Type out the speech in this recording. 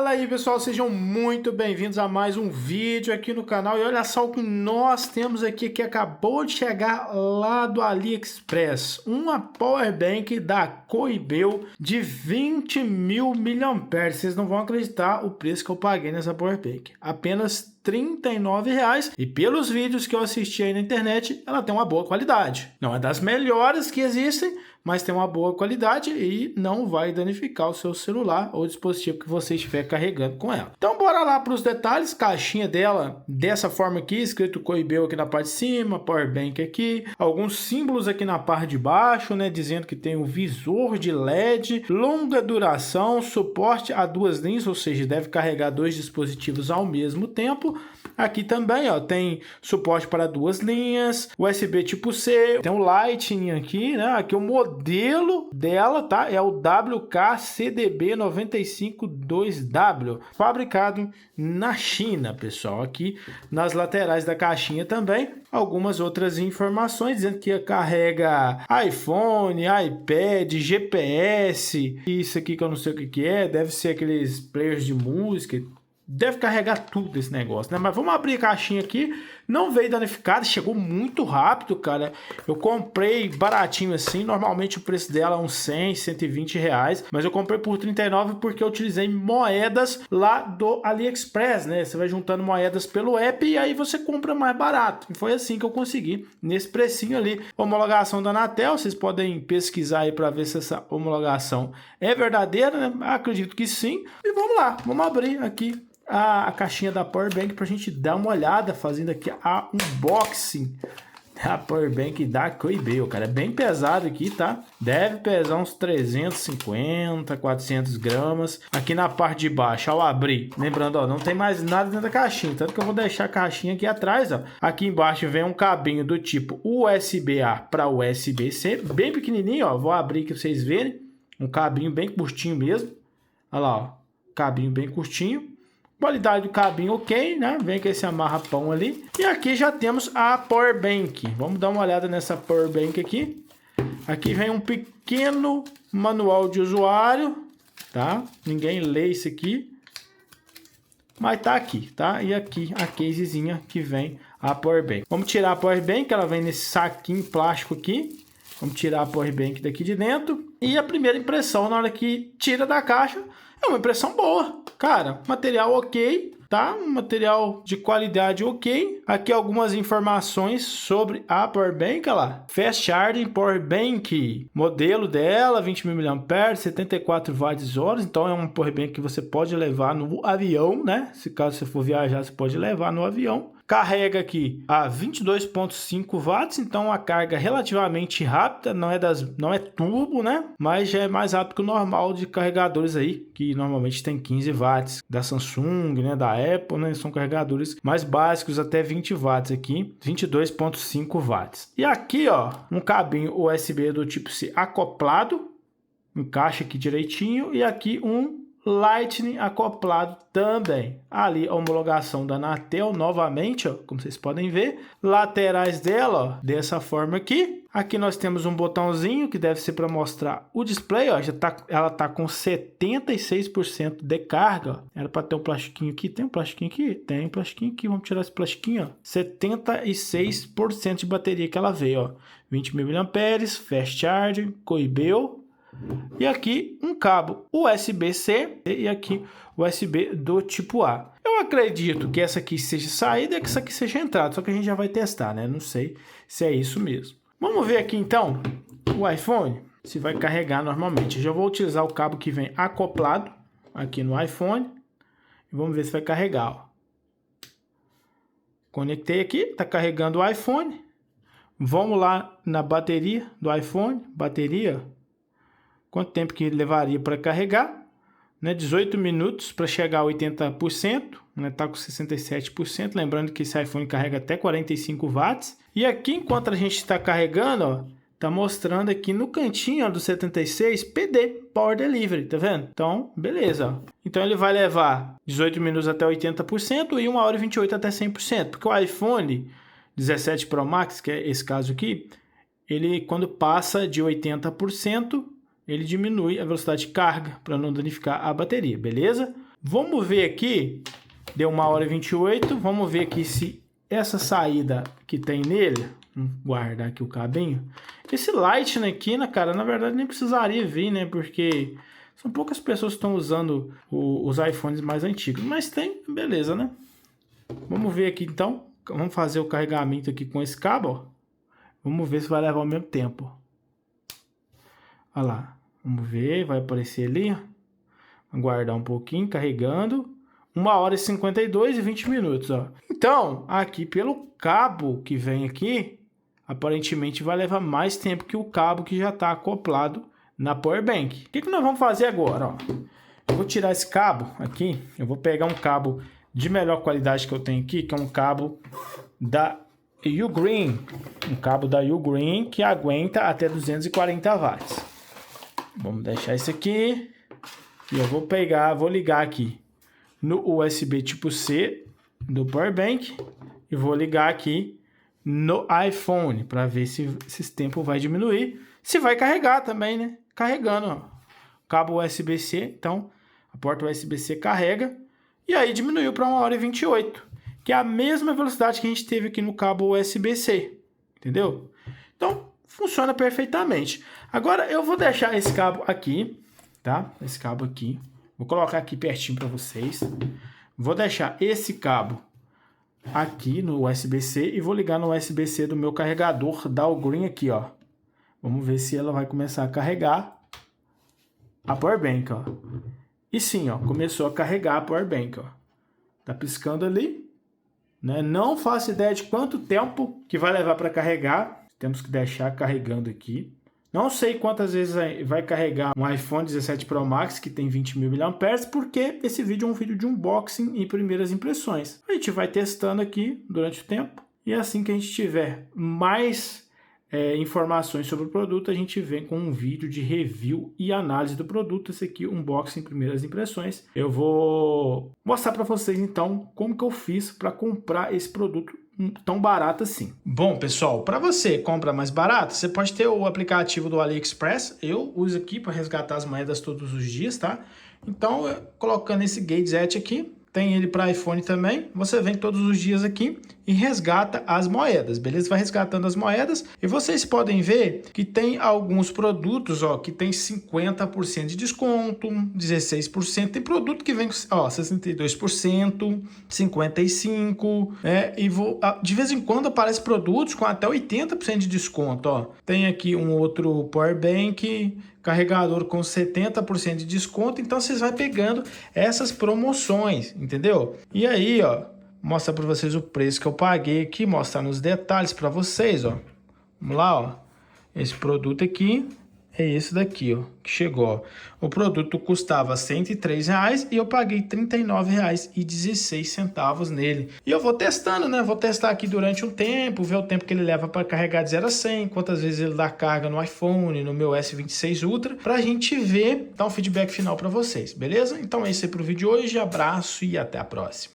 Fala aí pessoal, sejam muito bem-vindos a mais um vídeo aqui no canal. E olha só o que nós temos aqui, que acabou de chegar lá do AliExpress. Uma Powerbank da Coibel de 20.000 mAh. Vocês não vão acreditar o preço que eu paguei nessa Powerbank. Apenas R$ 39,00, e pelos vídeos que eu assisti aí na internet, ela tem uma boa qualidade. Não é das melhores que existem, mas tem uma boa qualidade e não vai danificar o seu celular ou dispositivo que você estiver carregando com ela. Então bora lá para os detalhes. Caixinha dela dessa forma aqui, escrito Coibel aqui na parte de cima, Powerbank aqui, alguns símbolos aqui na parte de baixo, né, dizendo que tem um visor de LED, longa duração, suporte a duas linhas, ou seja, deve carregar dois dispositivos ao mesmo tempo. Aqui também, ó, tem suporte para duas linhas, USB tipo C, tem um Lightning aqui, né? Aqui o modelo dela, tá? É o WKCDB952W, fabricado na China, pessoal. Aqui nas laterais da caixinha também, algumas outras informações, dizendo que carrega iPhone, iPad, GPS, isso aqui que eu não sei o que é, deve ser aqueles players de música. Deve carregar tudo esse negócio, né? Mas vamos abrir a caixinha aqui. Não veio danificada, chegou muito rápido, cara. Eu comprei baratinho assim. Normalmente o preço dela é uns 100, 120 reais. Mas eu comprei por 39 porque eu utilizei moedas lá do AliExpress, né? Você vai juntando moedas pelo app e aí você compra mais barato. E foi assim que eu consegui, nesse precinho ali. Homologação da Anatel, vocês podem pesquisar aí para ver se essa homologação é verdadeira, né? Acredito que sim. E vamos lá, vamos abrir aqui a caixinha da Powerbank para a gente dar uma olhada, fazendo aqui a unboxing da Powerbank da Coibel, cara. É bem pesado aqui, tá? Deve pesar uns 350, 400 gramas. Aqui na parte de baixo, ao abrir, lembrando, ó, não tem mais nada dentro da caixinha, tanto que eu vou deixar a caixinha aqui atrás, ó. Aqui embaixo vem um cabinho do tipo USB-A para USB-C, bem pequenininho, ó. Vou abrir aqui para vocês verem. Um cabinho bem curtinho mesmo. Olha lá, ó. Cabinho bem curtinho. Qualidade do cabinho ok, né? Vem com esse amarra-pão ali. E aqui já temos a Powerbank. Vamos dar uma olhada nessa Powerbank aqui. Aqui vem um pequeno manual de usuário, tá? Ninguém lê isso aqui, mas tá aqui, tá? E aqui a casezinha que vem a Powerbank. Vamos tirar a Powerbank, ela vem nesse saquinho plástico aqui. Vamos tirar a Powerbank daqui de dentro. E a primeira impressão na hora que tira da caixa é uma impressão boa. Cara, material ok, tá? Um material de qualidade ok. Aqui algumas informações sobre a Powerbank, olha lá. Fast Charging Powerbank. Modelo dela, 20.000 mAh, 74 Wh. Então é uma Powerbank que você pode levar no avião, né? Se caso você for viajar, você pode levar no avião. Carrega aqui a 22,5 watts, então a carga relativamente rápida, não é turbo, né? Mas já é mais rápido que o normal de carregadores aí, que normalmente tem 15 watts, da Samsung, né, da Apple, né? São carregadores mais básicos, até 20 watts aqui, 22,5 watts. E aqui, ó, um cabinho USB do tipo C acoplado, encaixa aqui direitinho, e aqui um Lightning acoplado também. Ali a homologação da Anatel novamente, ó, como vocês podem ver. Laterais dela, ó, dessa forma aqui. Aqui nós temos um botãozinho que deve ser para mostrar o display, ó, ela tá com 76% de carga, ó. Era para ter um plastiquinho aqui, tem um plastiquinho aqui? Tem um plastiquinho aqui, vamos tirar esse plastiquinho, ó. 76% de bateria que ela veio, ó. 20.000 mAh, Fast Charging, Coibel. E aqui um cabo USB-C e aqui USB do tipo A. Eu acredito que essa aqui seja saída e que essa aqui seja entrada, só que a gente já vai testar, né? Não sei se é isso mesmo. Vamos ver aqui então o iPhone, se vai carregar normalmente. Eu já vou utilizar o cabo que vem acoplado aqui no iPhone e vamos ver se vai carregar, ó. Conectei aqui, tá carregando o iPhone. Vamos lá na bateria do iPhone, bateria. Quanto tempo que levaria para carregar, né? 18 minutos para chegar a 80%, né? Tá com 67%, lembrando que esse iPhone carrega até 45 watts. E aqui, enquanto a gente está carregando, ó, tá mostrando aqui no cantinho, ó, do 76, PD, Power Delivery, tá vendo? Então, beleza, ó. Então ele vai levar 18 minutos até 80% e 1 hora e 28 até 100%, porque o iPhone 17 Pro Max, que é esse caso aqui, ele quando passa de 80%, ele diminui a velocidade de carga para não danificar a bateria, beleza? Vamos ver aqui, deu 1h28, vamos ver aqui se essa saída que tem nele, vamos guardar aqui o cabinho, esse Lightning aqui, né, cara, na verdade nem precisaria vir, né, porque são poucas pessoas que estão usando os iPhones mais antigos, mas tem, beleza, né? Vamos ver aqui então, vamos fazer o carregamento aqui com esse cabo, ó. Vamos ver se vai levar o mesmo tempo. Olha lá, vamos ver, vai aparecer ali, ó. Aguardar um pouquinho, carregando. 1h52 e 20 minutos, ó. Então, aqui pelo cabo que vem aqui, aparentemente vai levar mais tempo que o cabo que já está acoplado na Powerbank. O que nós vamos fazer agora, ó? Eu vou tirar esse cabo aqui, eu vou pegar um cabo de melhor qualidade que eu tenho aqui, que é um cabo da Ugreen. Um cabo da Ugreen que aguenta até 240 watts. Vamos deixar isso aqui. E eu vou ligar aqui no USB tipo C do Powerbank e vou ligar aqui no iPhone para ver se esse tempo vai diminuir. Se vai carregar também, né? Carregando, ó. Cabo USB-C, então a porta USB-C carrega e aí diminuiu para 1h28, que é a mesma velocidade que a gente teve aqui no cabo USB-C, entendeu? Então funciona perfeitamente. Agora eu vou deixar esse cabo aqui, tá? Esse cabo aqui. Vou colocar aqui pertinho para vocês. Vou deixar esse cabo aqui no USB-C e vou ligar no USB-C do meu carregador da Ugreen aqui, ó. Vamos ver se ela vai começar a carregar a Powerbank, ó. E sim, ó, começou a carregar a Powerbank, ó. Tá piscando ali, né? Não faço ideia de quanto tempo que vai levar para carregar. Temos que deixar carregando aqui. Não sei quantas vezes vai carregar um iPhone 17 Pro Max que tem 20.000 mAh, porque esse vídeo é um vídeo de unboxing e primeiras impressões. A gente vai testando aqui durante o tempo e assim que a gente tiver mais informações sobre o produto, a gente vem com um vídeo de review e análise do produto. Esse aqui, unboxing, primeiras impressões. Eu vou mostrar para vocês então como que eu fiz para comprar esse produto tão barato assim. Bom, pessoal, para você comprar mais barato, você pode ter o aplicativo do AliExpress. Eu uso aqui para resgatar as moedas todos os dias, tá? Então, colocando esse Gadget aqui, tem ele para iPhone também. Você vem todos os dias aqui e resgata as moedas, beleza? Vai resgatando as moedas e vocês podem ver que tem alguns produtos, ó, que tem 50% de desconto, 16%. Tem produto que vem, ó, 62%, 55%, e de vez em quando aparece produtos com até 80% de desconto, ó. Tem aqui um outro Powerbank, carregador com 70% de desconto, então vocês vão pegando essas promoções, entendeu? E aí, ó, mostra para vocês o preço que eu paguei aqui, mostrar nos detalhes para vocês, ó. Vamos lá, ó. Esse produto aqui é esse daqui, ó, que chegou, ó. O produto custava R$ 103 e eu paguei R$ 39,16 nele. E eu vou testando, né? Vou testar aqui durante um tempo, ver o tempo que ele leva para carregar de 0 a 100, quantas vezes ele dá carga no iPhone, no meu S26 Ultra, pra gente ver, dar um feedback final para vocês, beleza? Então é isso aí pro vídeo de hoje, abraço e até a próxima.